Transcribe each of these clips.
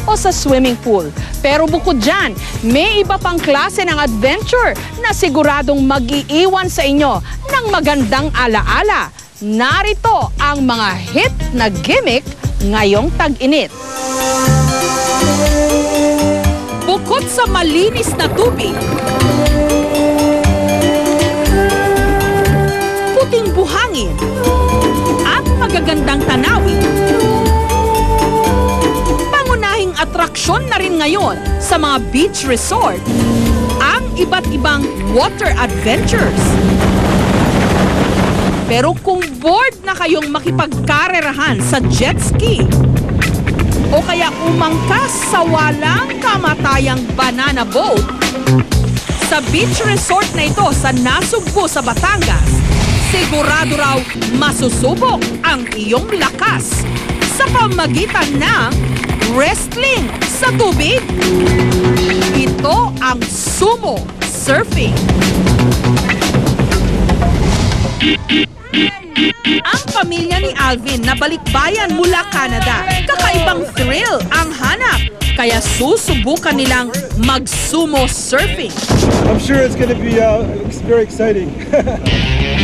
o sa swimming pool. Pero bukod dyan, may iba pang klase ng adventure na siguradong mag-iiwan sa inyo ng magandang alaala. Narito ang mga hit na gimmick ngayong tag-init. Bukod sa malinis na tubig, puting buhangin, at magagandang tanawin, pangunahing atraksyon na rin ngayon sa mga beach resort ang iba't ibang water adventures. Pero kung bored na kayong makipagkarerahan sa jet ski o kaya umangkas sa walang kamatayang banana boat, sa beach resort na ito sa Nasugbu sa Batangas, sigurado raw masusubok ang iyong lakas sa pamagitan ng wrestling sa tubig. Ito ang sumo surfing. Ang pamilya ni Alvin na balikbayan mula Canada, kakaibang thrill ang hanap. Kaya susubukan nilang mag-sumo surfing. I'm sure it's going to be very exciting.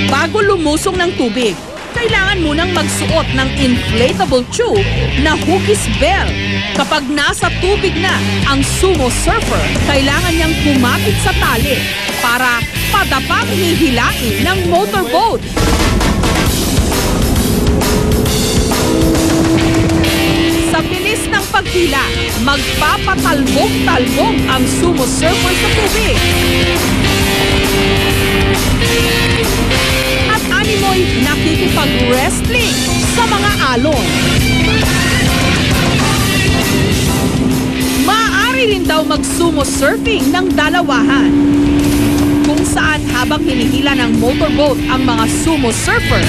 Bago lumusong ng tubig, kailangan munang magsuot ng inflatable tube na hugis bell. Kapag nasa tubig na ang sumo surfer, kailangan niyang kumapit sa tali para padapang hihilain ng motorboat. Sa bilis ng paghila, magpapatalbog-talbog ang sumo surfer sa tubig. At animoy nakikipag-wrestling sa mga alon. Maaari rin daw mag-sumo surfing ng dalawahan, kung saan habang hinihila ng motorboat ang mga sumo surfer,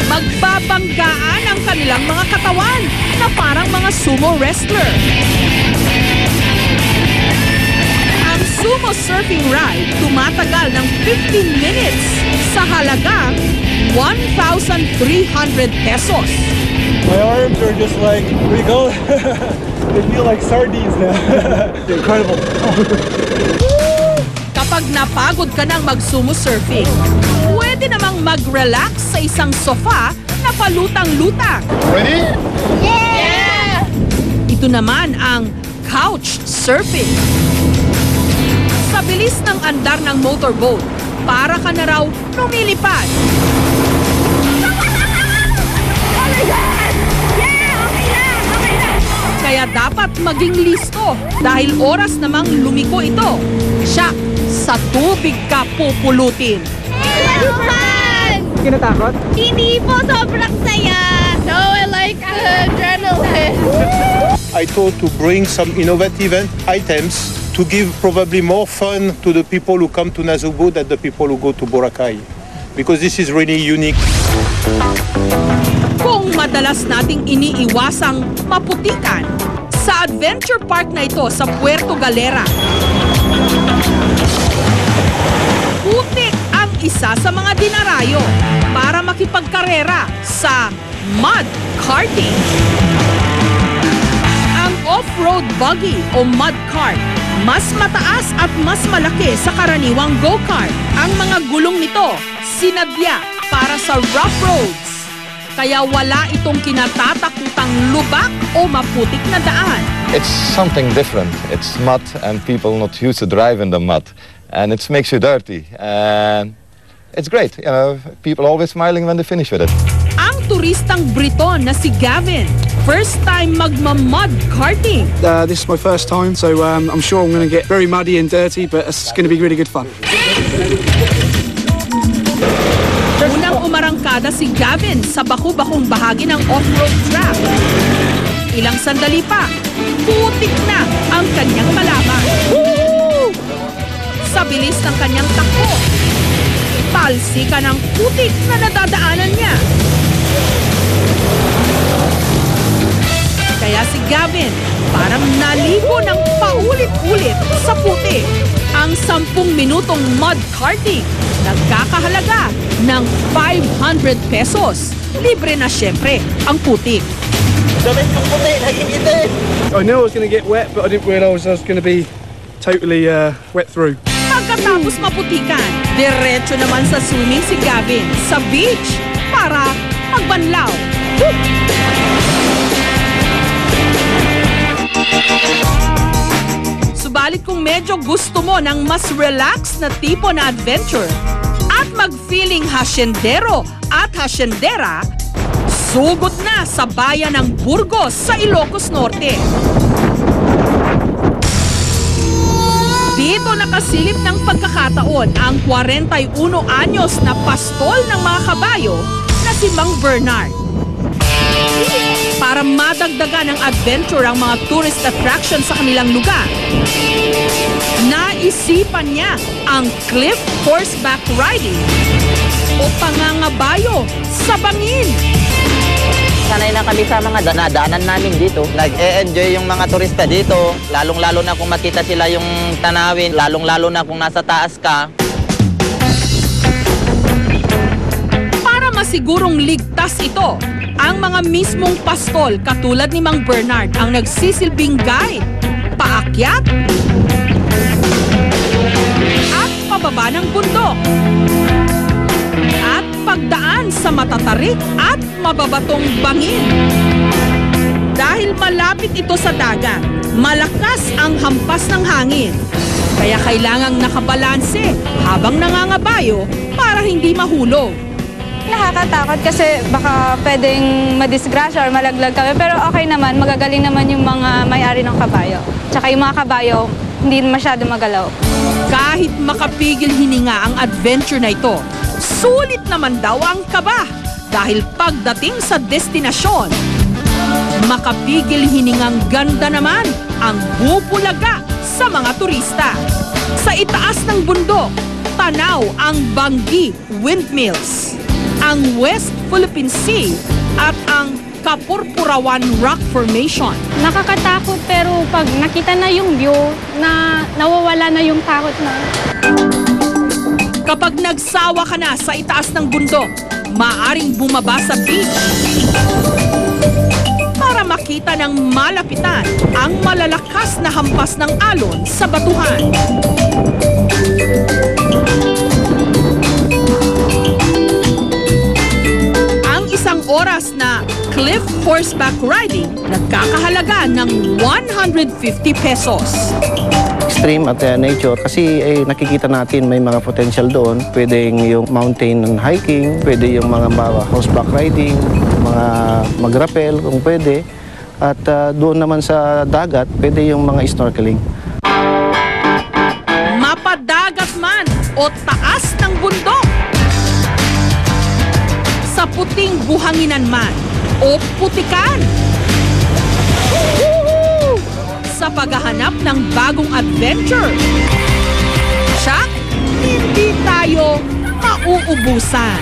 magbabanggaan ang kanilang mga katawan na parang mga sumo wrestler. Ang sumo surfing ride tumatagal ng 15 minutes sa halagang 1,300 pesos. My arms are just like, where you go? They feel like sardines now. Incredible. Kapag napagod ka ng mag-sumo surfing, pwede namang mag-relax sa isang sofa na palutang-lutang. Ready? Yeah! Ito naman ang couch surfing. Sa bilis ng andar ng motorboat, para ka na raw lumilipad. Kaya dapat maging listo dahil oras namang lumiko ito. Siya, sa tubig ka pupulutin. Kinatakot? Hindi po, sobrang saya. No, I like the adrenaline. I thought to bring some innovative items to give probably more fun to the people who come to Nasugbu than the people who go to Boracay. Because this is really unique. Kung madalas nating iniiwasang maputikan, sa adventure park na ito sa Puerto Galera, putik ang isa sa mga dinarayo para makipagkarera sa mud karting. Ang off-road buggy o mud cart, mas mataas at mas malaki sa karaniwang go-kart. Ang mga gulong nito, sinadya para sa rough roads. Kaya wala itong kinatatakutang lubak o maputik na daan. It's something different. It's mud and people not used to drive in the mud. And it makes you dirty. And it's great. You know, people always smiling when they finish with it. Ang turistang Briton na si Gavin, first time magma-mud karting. This is my first time, so I'm sure I'm going to get very muddy and dirty, but it's going to be really good fun. Unang umarangkada si Gavin sa baku-bakong bahagi ng off-road track. Ilang sandali pa, putik na ang kanyang kalaban. Woo! Sa bilis ng kanyang takbo, talsika ng putik na nadadaanan niya. Kaya si Gavin parang naligo ng paulit-ulit sa putik. Ang 10 minutong mud karting nagkakahalaga ng 500 pesos. libre na syempre ang putik. I knew I was going to get wet, but I didn't realise I was going to be totally wet through. Pagkatapos maputikan, diretso naman sa swimming si Gavin sa beach para magbanlaw. Subalit kung medyo gusto mo ng mas relaxed na tipo na adventure at mag-feeling hasyendero at hasyendera, sugod na sa bayan ng Burgos sa Ilocos Norte. Dito nakasilip ng pagkakataon ang 41 anyos na pastol ng mga kabayo na si Mang Bernard. Para madagdagan ng adventure ang mga tourist attraction sa kanilang lugar, naisipan niya ang cliff horseback riding o pangangabayo sa bangin. Sanay na kami sa mga danadanan namin dito. Nag-e-enjoy yung mga turista dito. Lalong-lalo na kung makita sila yung tanawin. Lalong-lalo na kung nasa taas ka. Para masigurong ligtas ito, ang mga mismong pastol katulad ni Mang Bernard ang nagsisilbing guide, paakyat at pababa ng bundok. At pagdaan sa matatarik at mababatong bangin. Dahil malapit ito sa dagat, malakas ang hampas ng hangin. Kaya kailangang nakabalanse habang nangangabayo para hindi mahulog. Nakakatakot kasi baka pwedeng madisgrasya or malaglag kami. Pero okay naman, magagaling naman yung mga may-ari ng kabayo. Tsaka yung mga kabayo, hindi masyado magalaw. Kahit makapigil hininga ang adventure na ito, sulit naman daw ang kaba. Dahil pagdating sa destinasyon, makapigil hiningang ganda naman ang bubulaga sa mga turista. Sa itaas ng bundok, tanaw ang Bangi Windmills, ang West Philippine Sea at ang Kapurpurawan Rock Formation. Nakakatakot pero pag nakita na yung view, nawawala na yung takot na. Kapag nagsawa ka na sa itaas ng bundok, maaring bumaba sa beach para makita ng malapitan ang malalakas na hampas ng alon sa batuhan. Ang isang oras na cliff horseback riding nagkakahalaga ng 150 pesos. Extreme at nature kasi nakikita natin may mga potential doon. Pwedeng yung mountain hiking, pwede yung mga horseback riding, mga mag-rappel kung pwede. At doon naman sa dagat, pwede yung mga snorkeling. Mapadagat man o taas ng bundok, sa puting buhanginan man o putikan, sa paghahanap ng bagong adventure, tsak, hindi tayo mauubusan.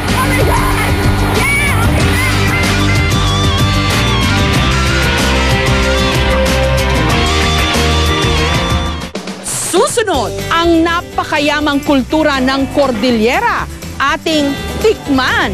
Susunod, ang napakayamang kultura ng Cordillera, ating tikman.